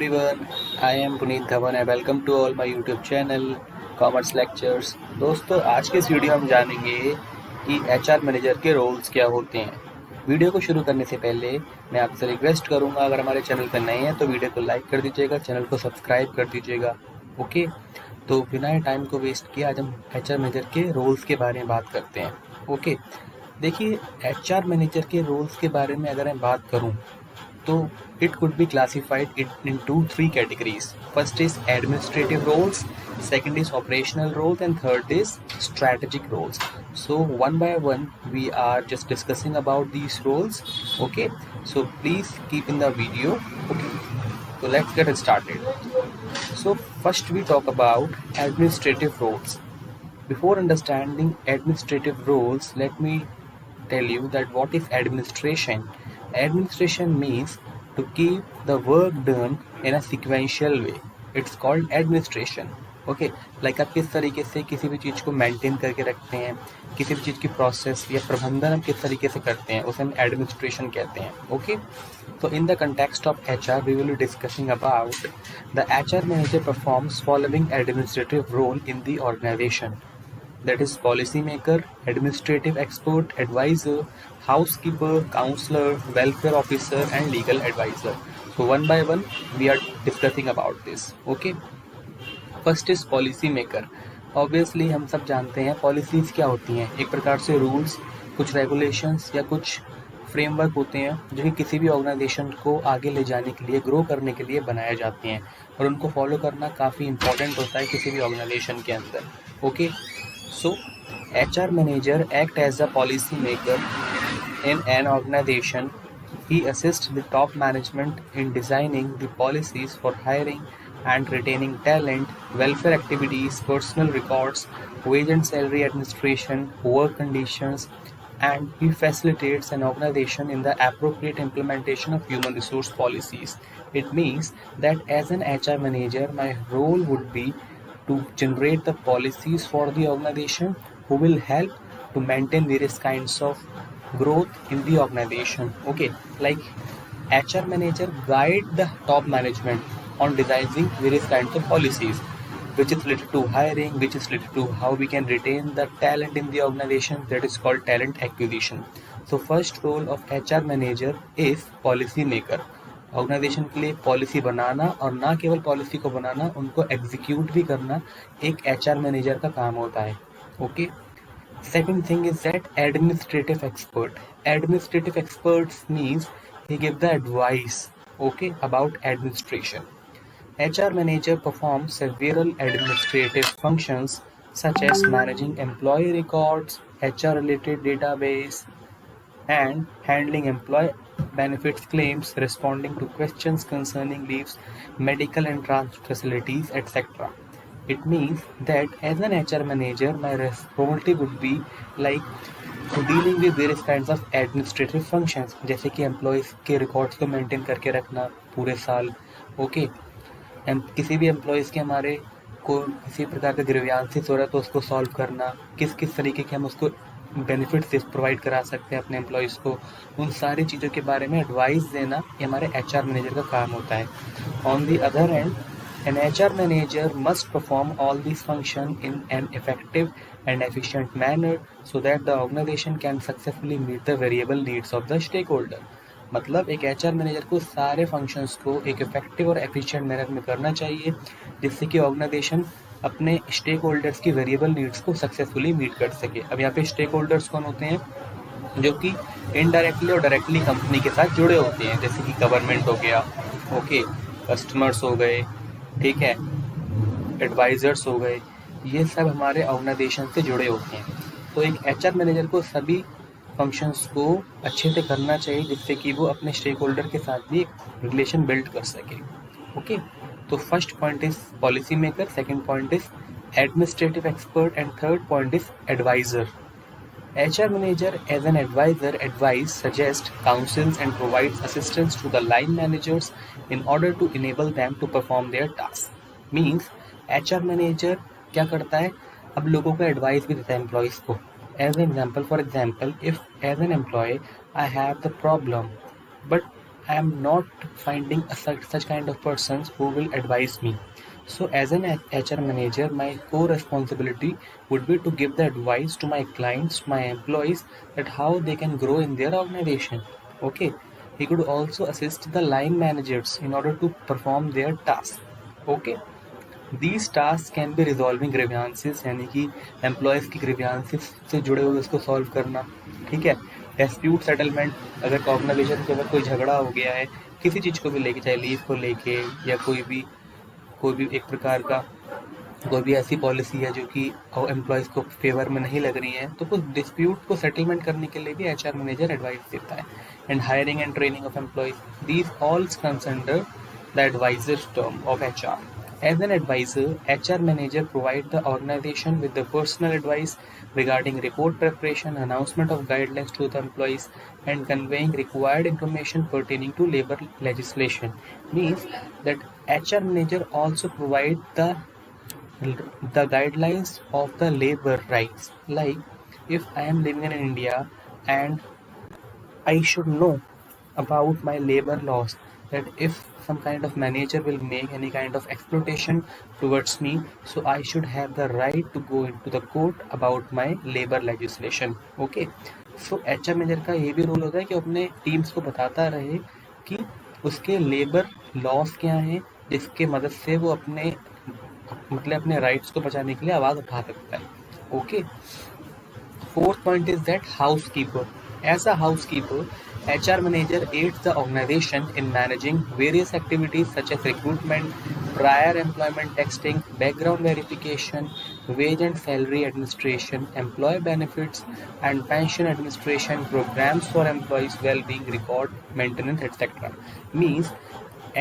everyone, I am Puneet Dhawan and welcome to all my YouTube channel Commerce Lectures। दोस्तों आज के इस video में हम जानेंगे कि HR मैनेजर के रोल्स क्या होते हैं। वीडियो को शुरू करने से पहले मैं आपसे रिक्वेस्ट करूंगा, अगर हमारे चैनल पर नए हैं तो वीडियो को लाइक कर दीजिएगा, चैनल को सब्सक्राइब कर दीजिएगा। ओके, तो बिना टाइम को वेस्ट किए आज हम HR मैनेजर के रोल्स के बारे में बात करते हैं। ओके, देखिए HR मैनेजर के रोल्स के बारे में अगर मैं बात करूं तो it could be classified into three categories. First is administrative roles, second is operational roles, and third is strategic roles. So one by one we are just discussing about these roles. Okay, so please keep in the video. Okay, so let's get started. So first we talk about administrative roles. Before understanding administrative roles, let me tell you that what is administration. Administration means to keep the work done in a sequential way. It's called administration. Okay, like आप किस तरीके से किसी भी चीज़ को maintain करके रखते हैं, किसी भी चीज़ की प्रोसेस या प्रबंधन हम किस तरीके से करते हैं, उसे हम एडमिनिस्ट्रेशन कहते हैं। ओके, तो in the context of HR we will be discussing about the HR manager performs following administrative role in the organization, that is policy maker, administrative expert, advisor, housekeeper, counselor, welfare officer and legal advisor. So one by one we are discussing about this. Okay, first is policy maker. Obviously हम सब जानते हैं policies क्या होती हैं, एक प्रकार से रूल्स, कुछ रेगुलेशंस या कुछ फ्रेमवर्क होते हैं जो कि किसी भी ऑर्गेनाइजेशन को आगे ले जाने के लिए, ग्रो करने के लिए बनाए जाते हैं और उनको फॉलो करना काफ़ी इंपॉर्टेंट होता है किसी भी ऑर्गेनाइजेशन के अंदर। Okay, so HR manager act as a policy maker in an organization. He assists the top management in designing the policies for hiring and retaining talent, welfare activities, personal records, wage and salary administration, work conditions, and he facilitates an organization in the appropriate implementation of human resource policies. It means that as an HR manager, my role would be to generate the policies for the organization who will help to maintain various kinds of growth in the organization. Okay, like HR manager guide the top management on designing various kinds of policies which is related to hiring, which is related to how we can retain the talent in the organization, that is called talent acquisition. So first role of HR manager is policy maker. Organization के लिए policy बनाना और ना केवल policy को बनाना, उनको execute भी करना एक HR मैनेजर का काम होता है। Okay, second thing is that administrative expert. Administrative experts means he give the advice okay about administration. HR manager performs several administrative functions such as managing employee records, HR related database, and handling employee benefits claims, responding to questions concerning leaves, medical and transport facilities, etc. It means that as an HR manager, my responsibility would be like to dealing with various kinds of administrative functions, जैसे कि employees के records को maintain करके रखना पूरे साल। Okay, किसी भी एम्प्लॉयज़ के हमारे को किसी प्रकार का ग्रीवियंसेस हो रहा है तो उसको सॉल्व करना, किस किस तरीके के हम उसको बेनिफिट्स प्रोवाइड करा सकते हैं अपने एम्प्लॉयज़ को, उन सारी चीज़ों के बारे में एडवाइस देना ये हमारे HR मैनेजर का काम होता है। On the other and, an HR manager must perform all these functions in an effective and efficient manner so that the organization can successfully meet the variable needs of the stakeholder. मतलब एक HR manager को सारे functions को एक effective और efficient manner में करना चाहिए जिससे कि ऑर्गेनाइजेशन अपने स्टेक होल्डर्स की वेरिएबल नीड्स को सक्सेसफुली मीट कर सके। अब यहाँ पे स्टेक होल्डर्स कौन होते हैं? जो कि इनडायरेक्टली और डायरेक्टली कंपनी के साथ जुड़े होते हैं, जैसे कि गवर्नमेंट हो गया, ओके, कस्टमर्स हो गए, ठीक है, एडवाइजर्स हो गए, ये सब हमारे ऑर्गेनाइजेशन से जुड़े होते हैं। तो एक HR मैनेजर को सभी फंक्शंस को अच्छे से करना चाहिए जिससे कि वो अपने स्टेक होल्डर के साथ भी एक रिलेशन बिल्ड कर सके। ओके, तो first point is policy maker, second point is administrative expert and third point is advisor. HR manager as an advisor advise, suggest, counsels and provides assistance to the line managers in order to enable them to perform their tasks. Means HR manager क्या करता है? अब लोगों को advice भी देता है employees को. As an example, for example, if as an employee I have the problem, but I am not finding such kind of persons who will advise me. So as an HR manager, my core responsibility would be to give the advice to my clients, my employees, that how they can grow in their organization. Okay. He could also assist the line managers in order to perform their tasks. Okay. These tasks can be resolving grievances, यानी कि employees की grievances से जुड़े हुए उसको solve करना, ठीक है। डिस्प्यूट सेटलमेंट, अगर ऑर्गेनाइजेशन के अंदर कोई झगड़ा हो गया है किसी चीज़ को भी लेके, चाहे लीव को लेके या कोई भी एक प्रकार का कोई भी ऐसी पॉलिसी है जो कि एम्प्लॉयज़ को फेवर में नहीं लग रही है, तो कुछ डिस्प्यूट को सेटलमेंट करने के लिए भी एचआर मैनेजर एडवाइस देता है। And hiring and training of employees, these all comes under the advisor's term of HR. As an advisor, HR manager provides the organization with the personal advice regarding report preparation, announcement of guidelines to the employees, and conveying required information pertaining to labor legislation. Means that HR manager also provide the guidelines of the labor rights. Like if I am living in India and I should know about my labor laws, that if some kind of manager will make any kind of exploitation towards me, so I should have the right to go into the court about my labor legislation. Okay. So HR manager का ये भी role होता है कि अपने teams को बताता रहे कि उसके लेबर लॉस क्या हैं, जिसके मदद से वो अपने राइट्स को बचाने के लिए आवाज़ उठा सकता है। Okay. Fourth point is that housekeeper. As a housekeeper, HR manager aids the organization in managing various activities such as recruitment, prior employment testing, background verification, wage and salary administration, employee benefits and pension administration, programs for employees' well-being, record maintenance, etc. Means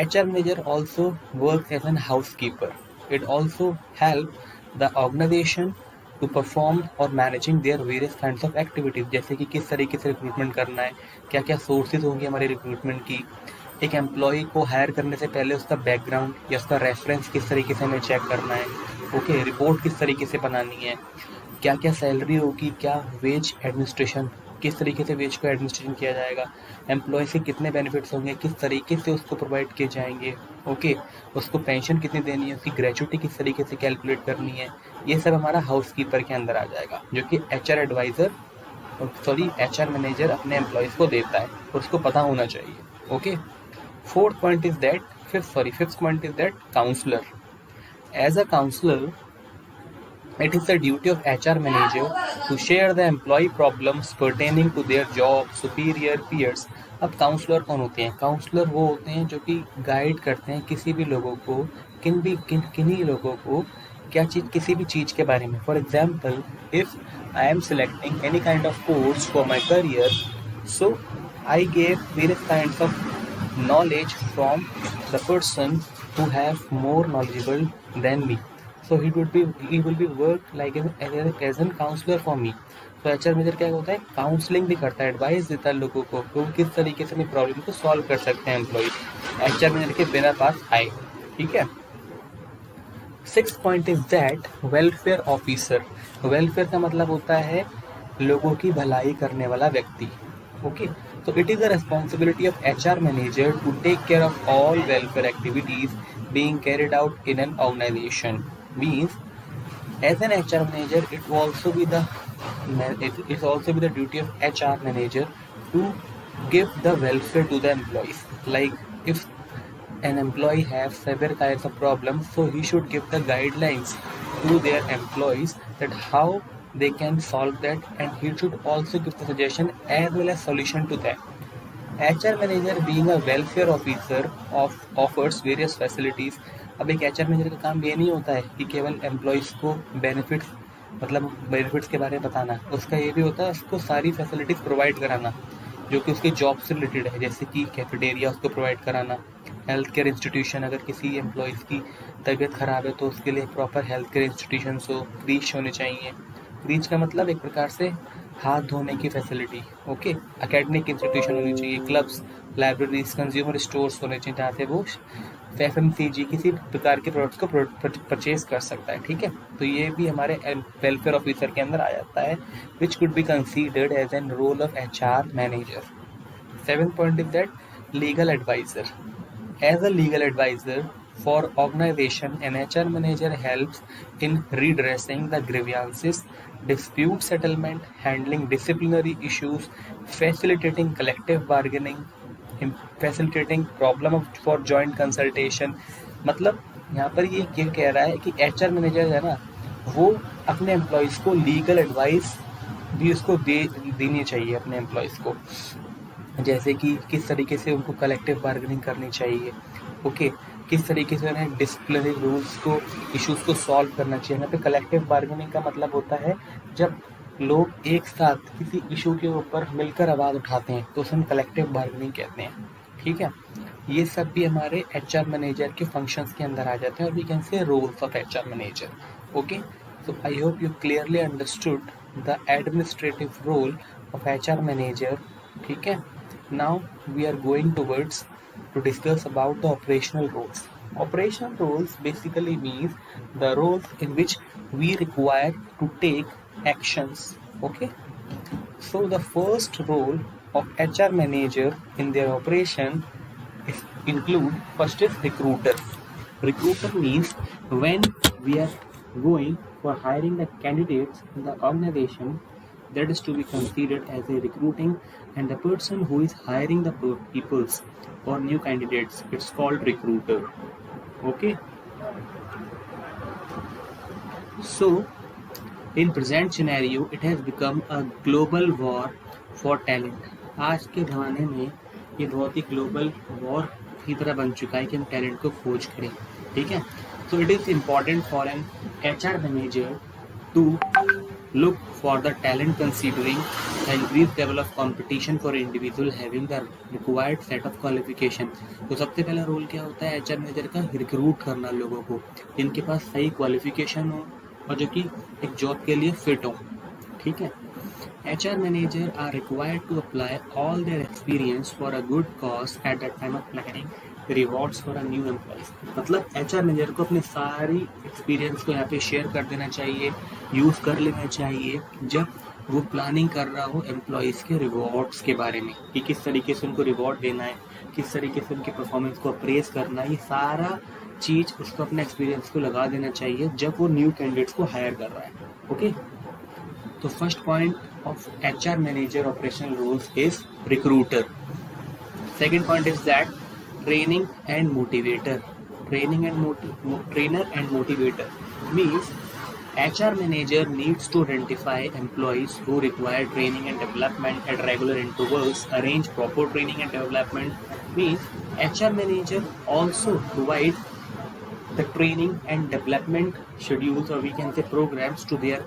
HR manager also works as a housekeeper. It also helps the organization to perform और managing their various kinds of activities, जैसे कि किस तरीके से recruitment करना है, क्या क्या सोर्सेज होंगे हमारे रिक्रूटमेंट की, एक एम्प्लॉय को हायर करने से पहले उसका बैकग्राउंड या उसका रेफरेंस किस तरीके से हमें चेक करना है, ओके, रिपोर्ट किस तरीके से बनानी है, क्या क्या सैलरी होगी, क्या वेज एडमिनिस्ट्रेशन, किस तरीके से वेज को एडमिनिस्ट्रेशन किया जाएगा, एम्प्लॉय से कितने बेनिफिट्स होंगे, किस तरीके से उसको प्रोवाइड किए जाएंगे, ओके, उसको पेंशन कितनी देनी है, उसकी ग्रेचुटी किस तरीके से कैलकुलेट करनी है, ये सब हमारा हाउसकीपर के अंदर आ जाएगा, जो कि एचआर मैनेजर अपने एम्प्लॉयज़ को देता है और उसको पता होना चाहिए। Okay. Fifth point is that counsellor. As a counsellor, it is the duty of HR manager to share the employee problems pertaining to their job, superior, peers. अब काउंसलर कौन होते हैं? काउंसलर वो होते हैं जो कि गाइड करते हैं किसी भी लोगों को, किन्हीं लोगों को किसी भी चीज़ के बारे में। For example, if I am selecting any kind of course for my career, so I gave various kinds of knowledge from the person who have more knowledgeable than me. So he will be work like as a counselor for me. तो HR manager क्या होता है? Counselling भी करता है, advice देता है लोगों को कि किस तरीके से अपनी प्रॉब्लम को सॉल्व कर सकते हैं एम्प्लॉयज एचआर मैनेजर के बिना पास आए। ठीक है। Sixth point is that welfare officer. Welfare का मतलब होता है लोगों की भलाई करने वाला व्यक्ति। Okay. So it is the responsibility of HR manager to take care of all welfare activities being carried out in an organization. Means, as an HR manager, it will also be the duty of HR manager to give the welfare to the employees. Like if an employee has severe kinds of problems, so he should give the guidelines to their employees that how they can solve that, and he should also give the suggestion as well as solution to that. HR manager being a welfare officer offers various facilities. अब एक HR manager का काम ये नहीं होता है कि केवल एम्प्लॉयज़ को बेनिफिट्स के बारे में बताना, उसका ये भी होता है उसको सारी फैसिलिटीज़ प्रोवाइड कराना जो कि उसके जॉब से रिलेटेड है, जैसे कि कैफेटेरिया उसको प्रोवाइड कराना, हेल्थ केयर इंस्टीट्यूशन, अगर किसी एम्प्लॉयज़ की तबीयत ख़राब है तो उसके लिए प्रॉपर हेल्थ केयर इंस्टीट्यूशन हो, क्रीच होने चाहिए। क्रीच का मतलब एक प्रकार से हाथ धोने की फैसिलिटी। ओके। एकेडमिक इंस्टीट्यूशन होनी चाहिए, क्लब्स, लाइब्रेरीज, कंज्यूमर स्टोर्स होने चाहिए जहाँ से वो FMCG किसी प्रकार के प्रोडक्ट्स को परचेज कर सकता है। ठीक है। तो ये भी हमारे वेलफेयर ऑफिसर के अंदर आ जाता है, which could be considered as an role of HR manager. Seventh point is that legal advisor. As a legal advisor for organization, an HR manager helps in redressing the grievances, dispute settlement, handling disciplinary issues, facilitating collective bargaining, facilitating problem for joint consultation. मतलब यहाँ पर ये कह रहा है कि HR manager है ना, वो अपने एम्प्लॉयज़ को लीगल एडवाइस भी उसको देनी चाहिए अपने एम्प्लॉयज़ को, जैसे कि किस तरीके से उनको कलेक्टिव बार्गेनिंग करनी चाहिए, ओके, किस तरीके से उन्हें डिसिप्लिनरी रूल्स को, इश्यूज़ को सॉल्व करना चाहिए। यहाँ पे कलेक्टिव बार्गेनिंग का मतलब होता है जब लोग एक साथ किसी इशू के ऊपर मिलकर आवाज़ उठाते हैं तो उसे हम कलेक्टिव बार्गेनिंग कहते हैं, ठीक है। ये सब भी हमारे HR मैनेजर के फंक्शंस के अंदर आ जाते हैं और we can say roles of HR manager, okay. So I hope you clearly understood the administrative role of HR manager, ठीक है। Now we are going towards to discuss about the operational roles. Operational roles basically means the roles in which we require to take actions, okay. So the first role of HR manager in their operation is include, first is recruiter. Recruiter means when we are going for hiring the candidates in the organization, that is to be considered as a recruiting, and the person who is hiring the peoples or new candidates, it's called recruiter, okay. So in present scenario it has become a global war for talent. आज के ज़माने में ये बहुत ही global war की तरह बन चुका है कि हम टैलेंट को खोज करें, ठीक है। So it is important for an HR manager to look for the talent considering the increased level of competition for individual having the required set of qualification. तो सबसे पहला रोल क्या होता है HR मैनेजर का? रिक्रूट करना लोगों को जिनके पास सही क्वालिफिकेशन हो और जो कि एक जॉब के लिए फिट हो, ठीक है। HR manager are required to apply all their experience for a good cause at the time of planning rewards for a new employees. मतलब HR मैनेजर को अपने सारी एक्सपीरियंस को यहाँ पे शेयर कर देना चाहिए, यूज़ कर लेना चाहिए जब वो प्लानिंग कर रहा हो एम्प्लॉइज़ के रिवॉर्ड्स के बारे में, कि किस तरीके से उनको रिवॉर्ड देना है, किस तरीके से उनके परफॉर्मेंस को अप्रेज करना है। ये सारा चीज़ उसको अपने एक्सपीरियंस को लगा देना चाहिए जब वो न्यू कैंडिडेट्स को हायर कर रहा है, ओके। तो first point of HR manager operational rules is recruiter. Second point is that training and motivator. Trainer and motivator means HR manager needs to identify employees who require training and development at regular intervals, arrange proper training and development. Means HR manager also provide the training and development schedules, or we can say programs, to their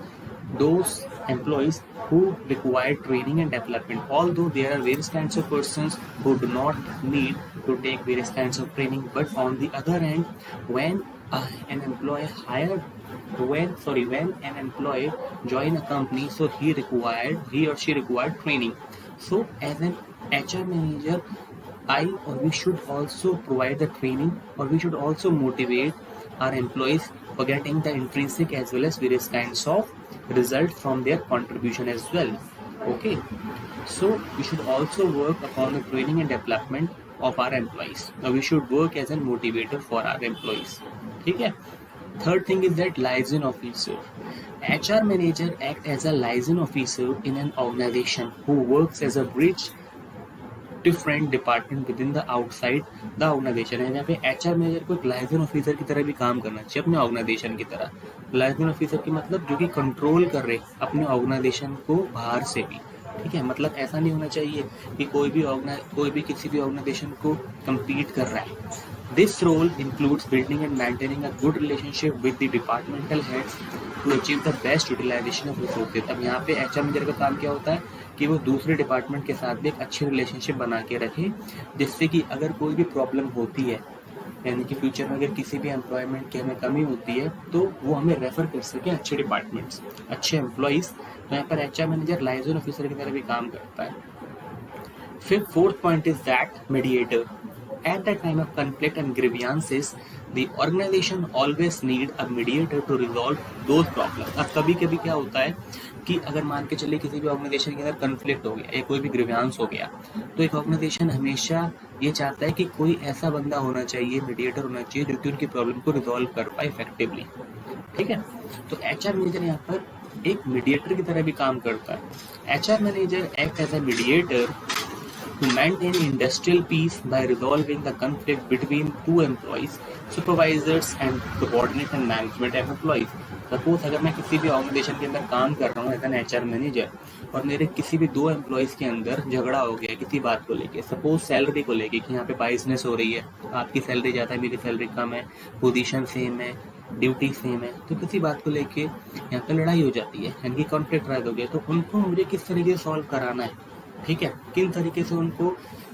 those employees who require training and development. Although there are various kinds of persons who do not need to take various kinds of training, but on the other hand, when an employee join a company, so he or she required training. So as an HR manager, we should also provide the training, or we should also motivate our employees for getting the intrinsic as well as various kinds of results from their contribution as well, okay. So we should also work upon the training and development of our employees. Now we should work as a motivator for our employees, ठीक है। Third thing is that liaison officer. HR manager act as a liaison officer in an organization who works as a bridge different department within the outside the organization है। यहाँ पे HR manager को एक liaison officer की तरह भी काम करना चाहिए अपने ऑर्गेनाइजेशन की तरह। लाइजन ऑफिसर की मतलब जो कि कंट्रोल कर रहे अपने ऑर्गेनाइजेशन को बाहर से भी, ठीक है। मतलब ऐसा नहीं होना चाहिए कि कोई भी किसी भी ऑर्गेनाइजेशन को कम्पीट कर रहा है। This role includes building and maintaining a good relationship with the departmental heads to achieve the best utilization of resources. अब यहाँ पे HR मैनेजर का काम क्या होता है कि वो दूसरे डिपार्टमेंट के साथ भी एक अच्छी रिलेशनशिप बना के रखे, जिससे कि अगर कोई भी प्रॉब्लम होती है, यानी कि फ्यूचर में अगर किसी भी एम्प्लॉयमेंट की हमें कमी होती है, तो वो हमें रेफर कर सके अच्छे डिपार्टमेंट्स, अच्छे एम्प्लॉयज़। तो यहाँ पर HR मैनेजर लाइजन ऑफिसर की तरह भी काम करता है। फिर fourth point is that mediator. At the time of conflict and grievances, the organization always need a mediator to resolve those problems. अब कभी कभी क्या होता है कि अगर मान के चलिए किसी भी ऑर्गेनाइजेशन के अंदर कन्फ्लिक्ट हो गया या कोई भी ग्रीवांस हो गया, तो एक ऑर्गेनाइजेशन हमेशा ये चाहता है कि कोई ऐसा बंदा होना चाहिए, मीडिएटर होना चाहिए, जो कि उनकी प्रॉब्लम को रिजॉल्व कर पाए इफेक्टिवली। ठीक है, तो एचआर मैनेजर यहाँ पर एक मीडिएटर की तरह भी काम करता है। HR manager act as a mediator to maintain industrial peace by resolving the conflict between two employees, supervisors and subordinate and management of employees. Suppose अगर मैं किसी भी ऑर्गेनाइजेशन के अंदर काम कर रहा हूँ एज एन एचआर मैनेजर और मेरे किसी भी दो एम्प्लॉयज़ के अंदर झगड़ा हो गया किसी बात को लेके, सपोज सैलरी को लेके कि यहाँ पे बाइजनेस हो रही है, आपकी सैलरी ज़्यादा है, मेरी सैलरी कम है, पोजीशन सेम है, ड्यूटी सेम है, तो किसी बात को लेके यहाँ पे लड़ाई हो जाती है, यानी कि कॉन्फ्लिक्ट राइज हो गया, तो उनको मुझे किस तरीके से सॉल्व कराना है, ठीक है, किन तरीके से उनको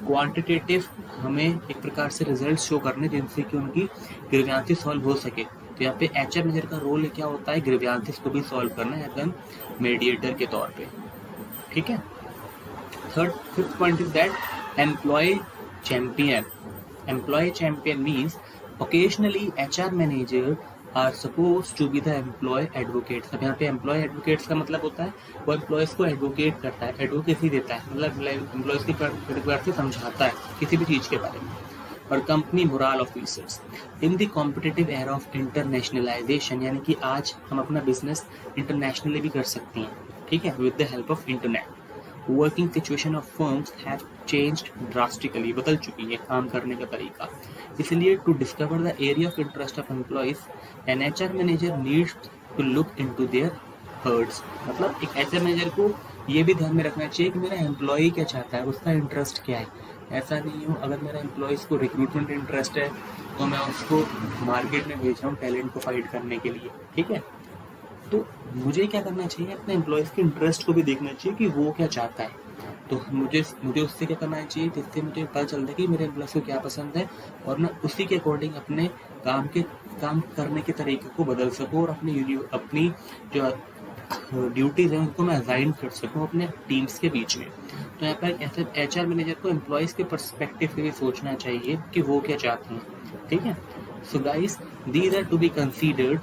क्वांटिटेटिव हमें एक प्रकार से रिजल्ट शो करने जिनसे कि उनकी ग्रीवांसेस सॉल्व हो सके। तो यहाँ पे एचआर मैनेजर का रोल क्या होता है, ग्रीवांसेस को भी सॉल्व करना है एज एन मीडिएटर के तौर पे। ठीक है, fifth point is that employee champion. Employee champion means occasionally HR manager are supposed to be the employee advocates। अब यहाँ पे employee advocates का मतलब होता है वो employees को advocate करता है, advocacy देता है, मतलब employees की प्रकार से समझाता है किसी भी चीज़ के बारे में। और company moral officers in the competitive era of internationalisation, यानी कि आज हम अपना बिजनेस इंटरनेशनली भी कर सकते हैं, ठीक है, with the help of internet. Working situation of firms have changed drastically, बदल चुकी है काम करने का तरीका, इसलिए to discover the area of interest of employees an HR manager needs to look into their hearts. मतलब एक एचआर मैनेजर को ये भी ध्यान में रखना चाहिए कि मेरा एम्प्लॉय क्या चाहता है, उसका इंटरेस्ट क्या है। ऐसा नहीं हो अगर मेरा एम्प्लॉयज़ को रिक्रूटमेंट इंटरेस्ट है तो मैं उसको मार्केट में भेज रहा हूँ टैलेंट को फाइट करने के लिए, ठीक है, तो मुझे क्या करना चाहिए, अपने एम्प्लॉयज़ के इंटरेस्ट को भी देखना चाहिए कि वो क्या चाहता है। तो मुझे उससे क्या करना चाहिए जिससे मुझे पता चलता है कि मेरे एम्प्लॉयज़ को क्या पसंद है और मैं उसी के अकॉर्डिंग अपने काम करने के तरीके को बदल सकूँ और अपनी जो ड्यूटीज़ हैं उनको मैं असाइन कर सकूँ अपने टीम्स के बीच में। तो यहाँ पर ऐसे एचआर मैनेजर को एम्प्लॉयज़ के पर्सपेक्टिव से भी सोचना चाहिए कि वो क्या चाहते हैं, ठीक है। So guys, these are to be considered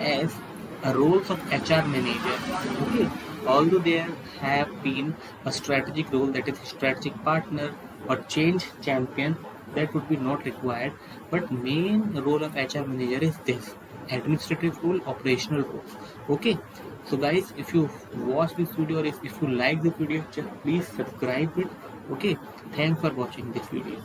as roles of HR manager, okay, although there have been a strategic role, that is strategic partner or change champion, that would be not required, but main role of HR manager is this administrative role, operational role, okay. So guys, if you watch this video or if you like this video, just please subscribe it, okay. Thanks for watching this video.